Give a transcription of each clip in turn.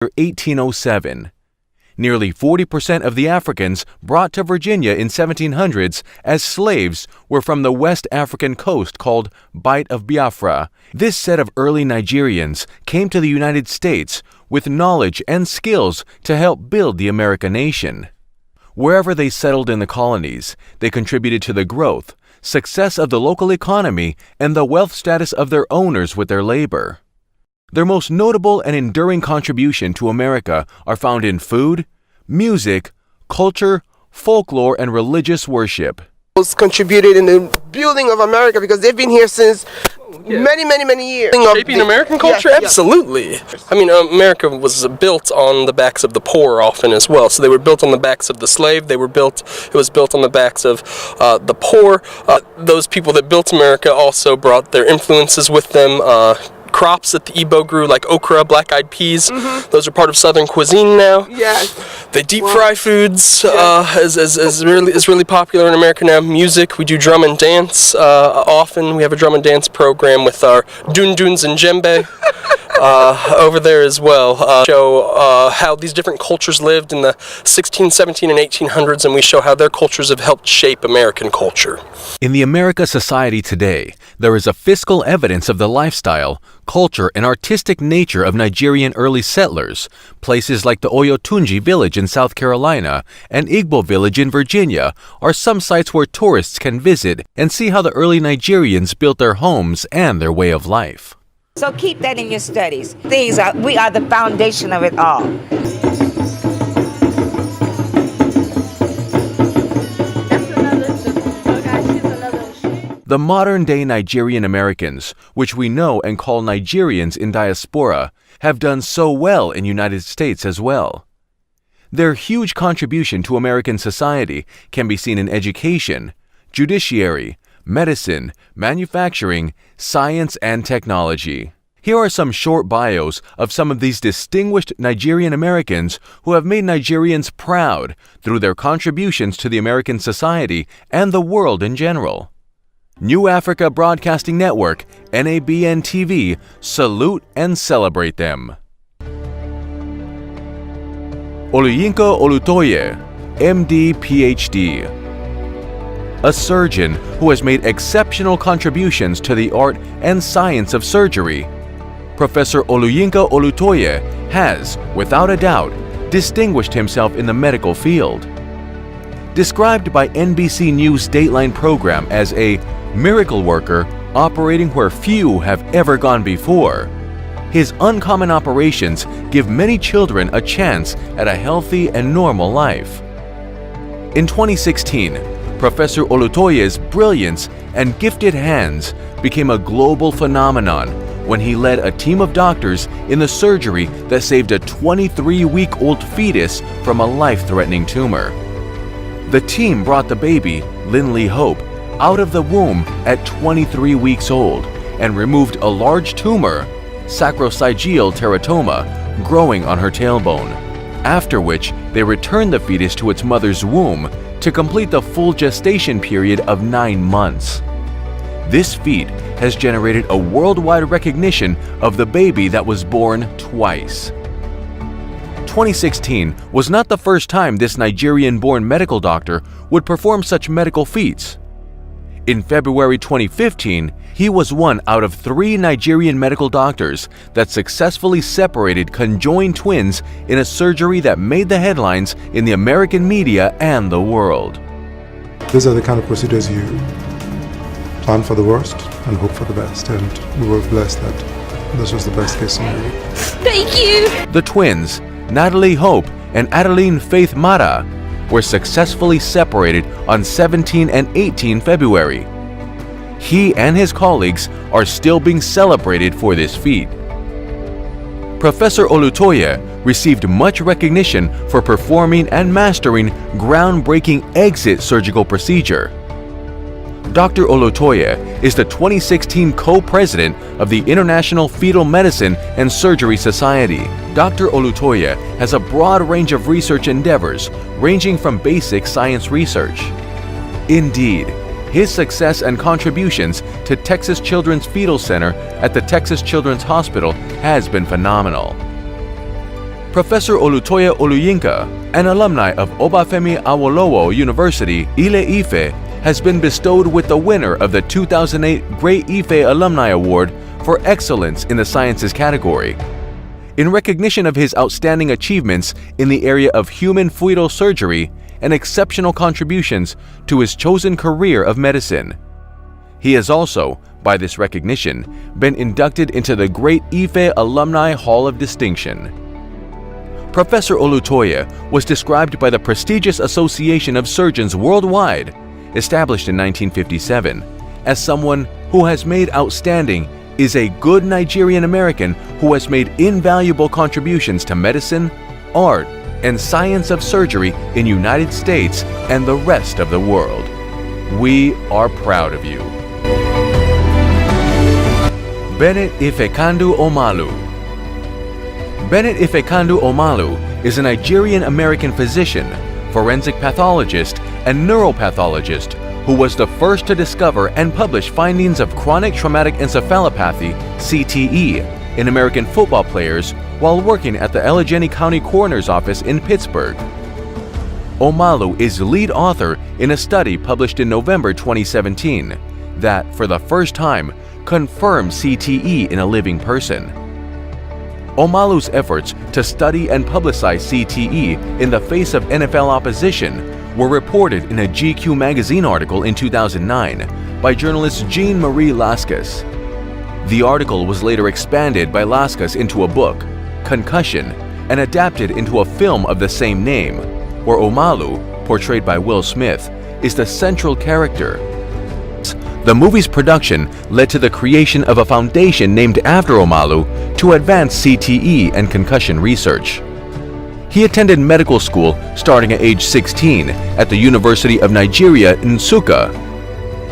1807. Nearly 40% of the Africans brought to Virginia in 1700s as slaves were from the West African coast called Bight of Biafra. This set of early Nigerians came to the United States with knowledge and skills to help build the American nation. Wherever they settled in the colonies, they contributed to the growth, success of the local economy, and the wealth status of their owners with their labor. Their most notable and enduring contribution to America are found in food, music, culture, folklore, and religious worship. Contributed in the building of America because they've been here since many years. Shaping American culture? Absolutely. I mean, America was built on the backs of the poor often as well. So they were built on the backs of the slave. It was built on the backs of the poor. Those people that built America also brought their influences with them. Crops that the Igbo grew, like okra, black-eyed peas, those are part of Southern cuisine now. Yes. They deep fry foods is really popular in America now. Music, we do drum and dance often. We have a drum and dance program with our dun-duns and djembe over there as well. Show how these different cultures lived in the 16, 17, and 1800s, and we show how their cultures have helped shape American culture. In the America society today, there is a fiscal evidence of the lifestyle, culture, and artistic nature of Nigerian early settlers. Places like the Oyotunji village in South Carolina and Igbo village in Virginia are some sites where tourists can visit and see how the early Nigerians built their homes and their way of life. So keep that in your studies. We are the foundation of it all. The modern-day Nigerian Americans, which we know and call Nigerians in diaspora, have done so well in the United States as well. Their huge contribution to American society can be seen in education, judiciary, medicine, manufacturing, science, and technology. Here are some short bios of some of these distinguished Nigerian Americans who have made Nigerians proud through their contributions to the American society and the world in general. New Africa Broadcasting Network, NABN TV, salute and celebrate them. Oluyinka Olutoye, MD, PhD. A surgeon who has made exceptional contributions to the art and science of surgery. Professor Oluyinka Olutoye has, without a doubt, distinguished himself in the medical field. Described by NBC News' Dateline program as a miracle worker operating where few have ever gone before, his uncommon operations give many children a chance at a healthy and normal life. In 2016, Professor Olutoye's brilliance and gifted hands became a global phenomenon when he led a team of doctors in the surgery that saved a 23-week-old fetus from a life-threatening tumor. The team brought the baby, Linley Hope, out of the womb at 23 weeks old and removed a large tumor, sacrococcygeal teratoma, growing on her tailbone, after which they returned the fetus to its mother's womb to complete the full gestation period of 9 months. This feat has generated a worldwide recognition of the baby that was born twice. 2016 was not the first time this Nigerian-born medical doctor would perform such medical feats. In February 2015, he was one out of 3 Nigerian medical doctors that successfully separated conjoined twins in a surgery that made the headlines in the American media and the world. These are the kind of procedures you plan for the worst and hope for the best, and we were blessed that this was the best case scenario. Thank you! The twins, Natalie Hope and Adeline Faith Mara, were successfully separated on 17 and 18 February. He and his colleagues are still being celebrated for this feat. Professor Olutoye received much recognition for performing and mastering groundbreaking exit surgical procedure. Dr. Olutoye is the 2016 co-president of the International Fetal Medicine and Surgery Society. Dr. Olutoye has a broad range of research endeavors, ranging from basic science research. Indeed, his success and contributions to Texas Children's Fetal Center at the Texas Children's Hospital has been phenomenal. Professor Olutoye Oluyinka, an alumni of Obafemi Awolowo University, Ile-Ife, has been bestowed with the winner of the 2008 Great Ife Alumni Award for Excellence in the Sciences category. In recognition of his outstanding achievements in the area of human fetal surgery and exceptional contributions to his chosen career of medicine. He has also, by this recognition, been inducted into the Great Ife Alumni Hall of Distinction. Professor Olutoye was described by the prestigious Association of Surgeons Worldwide, established in 1957, as someone who has made outstanding, is a good Nigerian American who has made invaluable contributions to medicine, art, and science of surgery in United States and the rest of the world. We are proud of you. Bennett Ifekandu Omalu. Bennett Ifekandu Omalu is a Nigerian-American physician, forensic pathologist, and neuropathologist who was the first to discover and publish findings of chronic traumatic encephalopathy, CTE, in American football players while working at the Allegheny County Coroner's Office in Pittsburgh. Omalu is lead author in a study published in November 2017 that, for the first time, confirmed CTE in a living person. Omalu's efforts to study and publicize CTE in the face of NFL opposition were reported in a GQ magazine article in 2009 by journalist Jean-Marie Lascas. The article was later expanded by Lascas into a book, Concussion, and adapted into a film of the same name, where Omalu, portrayed by Will Smith, is the central character. The movie's production led to the creation of a foundation named after Omalu to advance CTE and concussion research. He attended medical school starting at age 16 at the University of Nigeria, Nsukka.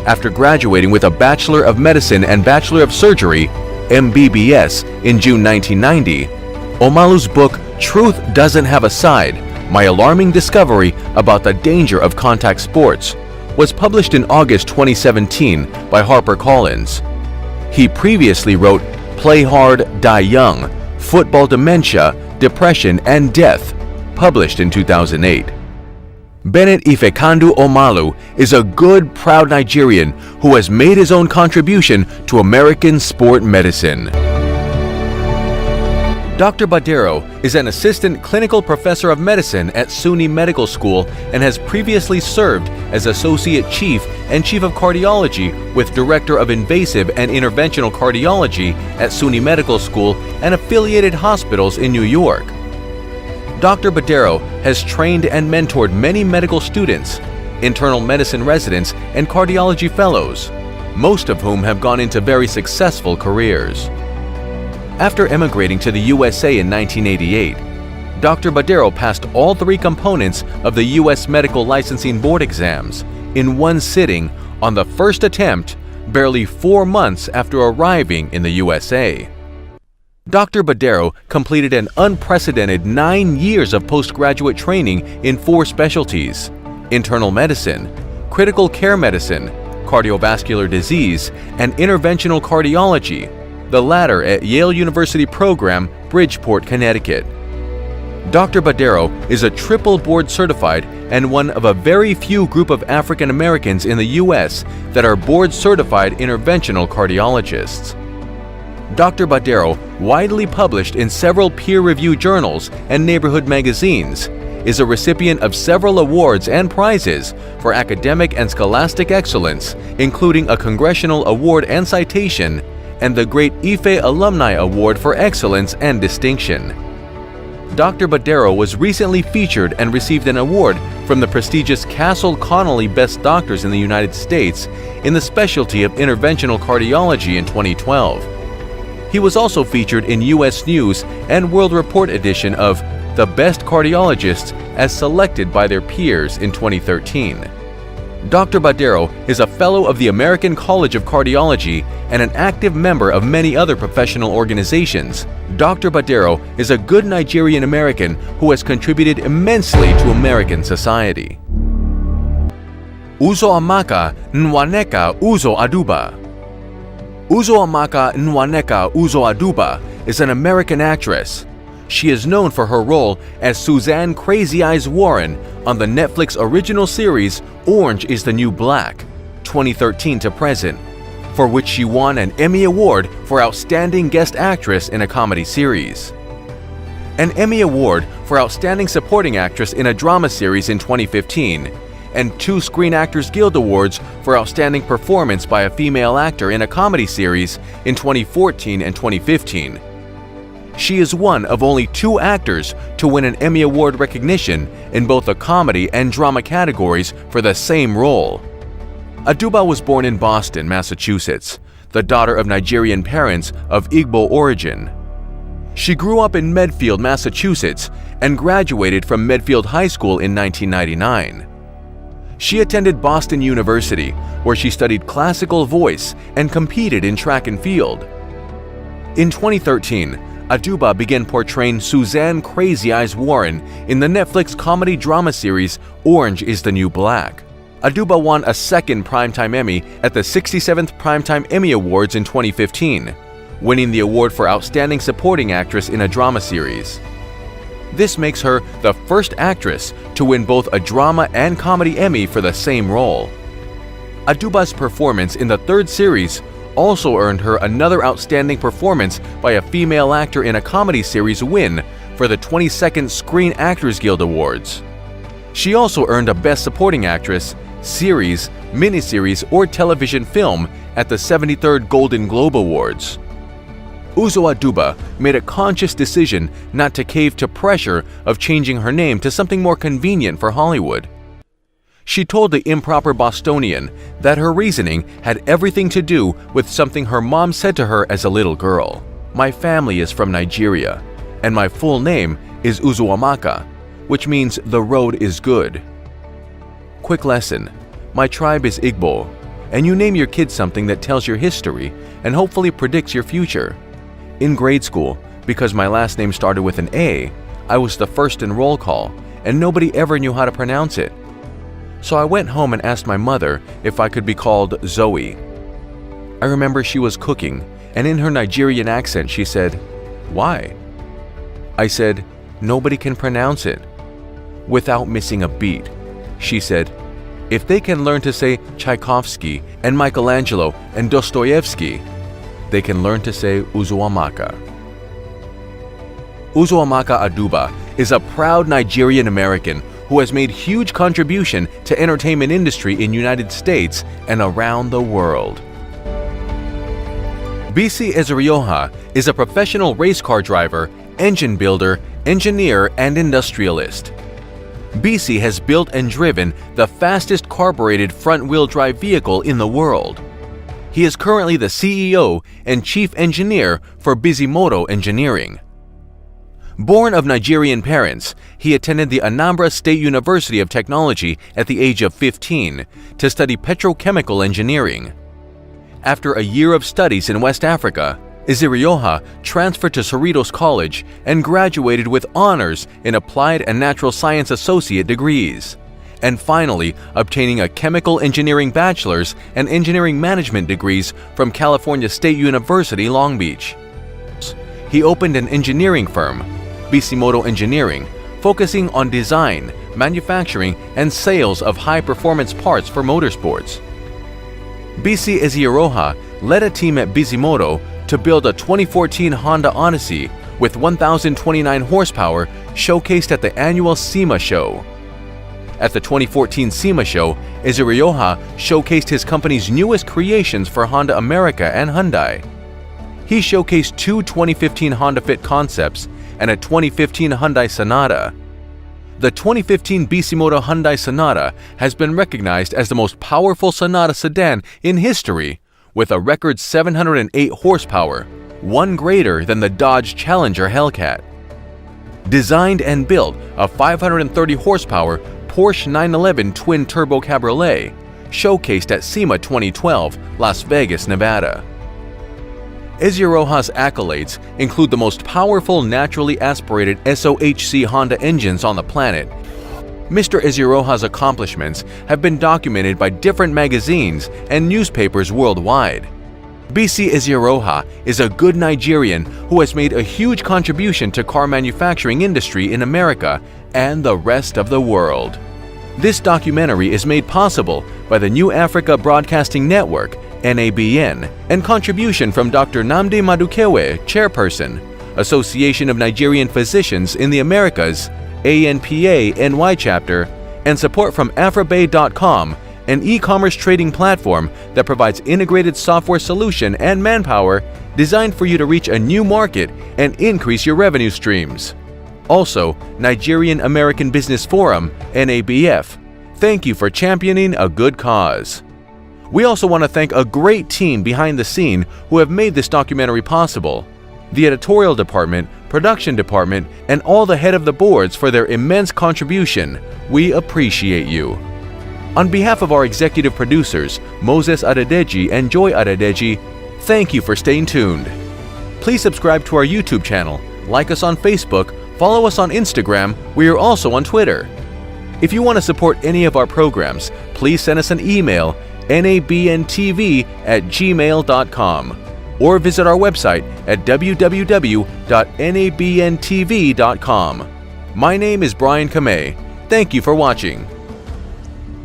After graduating with a Bachelor of Medicine and Bachelor of Surgery, MBBS, in June 1990, Omalu's book Truth Doesn't Have a Side: My Alarming Discovery About the Danger of Contact Sports was published in August 2017 by HarperCollins. He previously wrote Play Hard, Die Young: Football Dementia, Depression, and Death, published in 2008. Bennett Ifekandu Omalu is a good, proud Nigerian who has made his own contribution to American sport medicine. Dr. Badero is an assistant clinical professor of medicine at SUNY Medical School and has previously served as associate chief and chief of cardiology with director of invasive and interventional cardiology at SUNY Medical School and affiliated hospitals in New York. Dr. Badero has trained and mentored many medical students, internal medicine residents, and cardiology fellows, most of whom have gone into very successful careers. After emigrating to the USA in 1988, Dr. Badero passed all three components of the U.S. Medical Licensing Board exams in one sitting on the first attempt, barely 4 months after arriving in the USA. Dr. Badero completed an unprecedented 9 years of postgraduate training in 4 specialties: internal medicine, critical care medicine, cardiovascular disease, and interventional cardiology, the latter at Yale University program, Bridgeport, Connecticut. Dr. Badero is a triple board certified and one of a very few group of African Americans in the U.S. that are board certified interventional cardiologists. Dr. Badero, widely published in several peer-reviewed journals and neighborhood magazines, is a recipient of several awards and prizes for academic and scholastic excellence, including a Congressional Award and Citation, and the Great Ife Alumni Award for Excellence and Distinction. Dr. Badero was recently featured and received an award from the prestigious Castle Connolly Best Doctors in the United States in the specialty of interventional cardiology in 2012. He was also featured in U.S. News and World Report edition of The Best Cardiologists as selected by their peers in 2013. Dr. Badero is a fellow of the American College of Cardiology and an active member of many other professional organizations. Dr. Badero is a good Nigerian American who has contributed immensely to American society. Uzoamaka Nwaneka Uzo Aduba. Uzoamaka Nwaneka Uzo Aduba is an American actress. She is known for her role as Suzanne Crazy Eyes Warren on the Netflix original series Orange is the New Black, 2013 to present, for which she won an Emmy Award for Outstanding Guest Actress in a Comedy Series, an Emmy Award for Outstanding Supporting Actress in a Drama Series in 2015, and 2 Screen Actors Guild Awards for Outstanding Performance by a Female Actor in a Comedy Series in 2014 and 2015. She is one of only 2 actors to win an Emmy Award recognition in both the comedy and drama categories for the same role. Aduba was born in Boston, Massachusetts, the daughter of Nigerian parents of Igbo origin. She grew up in Medfield, Massachusetts, and graduated from Medfield High School in 1999. She attended Boston University, where she studied classical voice and competed in track and field. In 2013, Aduba began portraying Suzanne Crazy Eyes Warren in the Netflix comedy drama series Orange is the New Black. Aduba won a 2nd Primetime Emmy at the 67th Primetime Emmy Awards in 2015, winning the award for Outstanding Supporting Actress in a Drama Series. This makes her the first actress to win both a drama and comedy Emmy for the same role. Aduba's performance in the 3rd series also earned her another Outstanding Performance by a Female Actor in a Comedy Series win for the 22nd Screen Actors Guild Awards. She also earned a Best Supporting Actress, Series, Miniseries, or Television Film at the 73rd Golden Globe Awards. Uzo Aduba made a conscious decision not to cave to pressure of changing her name to something more convenient for Hollywood. She told the Improper Bostonian that her reasoning had everything to do with something her mom said to her as a little girl. "My family is from Nigeria, and my full name is Uzuamaka, which means the road is good. Quick lesson, my tribe is Igbo, and you name your kid something that tells your history and hopefully predicts your future. In grade school, because my last name started with an A, I was the first in roll call, and nobody ever knew how to pronounce it. So I went home and asked my mother if I could be called Zoe. I remember she was cooking, and in her Nigerian accent she said, 'Why?' I said, 'Nobody can pronounce it.' Without missing a beat, she said, 'If they can learn to say Tchaikovsky and Michelangelo and Dostoevsky, they can learn to say Uzuamaka.' Uzuamaka Aduba is a proud Nigerian American who has made huge contribution to entertainment industry in United States and around the world. BC Ezerioha is a professional race car driver, engine builder, engineer, and industrialist. BC has built and driven the fastest carbureted front-wheel drive vehicle in the world. He is currently the CEO and chief engineer for Bisimoto Engineering. Born of Nigerian parents, he attended the Anambra State University of Technology at the age of 15 to study petrochemical engineering. After a year of studies in West Africa, Ezerioha transferred to Cerritos College and graduated with honors in Applied and Natural Science Associate degrees, and finally obtaining a Chemical Engineering Bachelor's and Engineering Management degrees from California State University, Long Beach. He opened an engineering firm, Bisimoto Engineering, focusing on design, manufacturing, and sales of high-performance parts for motorsports. BC Ezerioha led a team at Bisimoto to build a 2014 Honda Odyssey with 1,029 horsepower showcased at the annual SEMA show. At the 2014 SEMA show, Ezerioha showcased his company's newest creations for Honda America and Hyundai. He showcased 2 2015 Honda Fit concepts and a 2015 Hyundai Sonata. The 2015 Bisimoto Hyundai Sonata has been recognized as the most powerful Sonata sedan in history, with a record 708 horsepower, one greater than the Dodge Challenger Hellcat. Designed and built a 530 horsepower Porsche 911 twin-turbo cabriolet, showcased at SEMA 2012, Las Vegas, Nevada. Ezerioha's accolades include the most powerful naturally aspirated SOHC Honda engines on the planet. Mr. Ezerioha's accomplishments have been documented by different magazines and newspapers worldwide. Bisi Eziroha is a good Nigerian who has made a huge contribution to car manufacturing industry in America and the rest of the world. This documentary is made possible by the New Africa Broadcasting Network, NABN, and contribution from Dr. Nnamdi Madukewe, Chairperson, Association of Nigerian Physicians in the Americas, ANPA NY Chapter, and support from Afrobay.com, an e-commerce trading platform that provides integrated software solution and manpower designed for you to reach a new market and increase your revenue streams. Also, Nigerian American Business Forum, NABF, thank you for championing a good cause. We also want to thank a great team behind the scene who have made this documentary possible. The editorial department, production department, and all the head of the boards for their immense contribution. We appreciate you. On behalf of our executive producers, Moses Adedeji and Joy Adedeji, thank you for staying tuned. Please subscribe to our YouTube channel, like us on Facebook, follow us on Instagram, we are also on Twitter. If you want to support any of our programs, please send us an email, nabntv@gmail.com, or visit our website at www.nabntv.com. My name is Brian Kamei. Thank you for watching.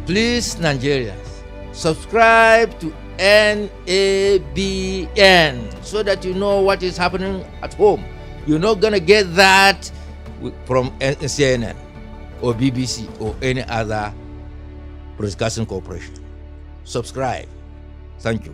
Please, Nigerians, subscribe to NABN so that you know what is happening at home. You're not going to get that from CNN or BBC or any other broadcasting corporation. Subscribe. Thank you.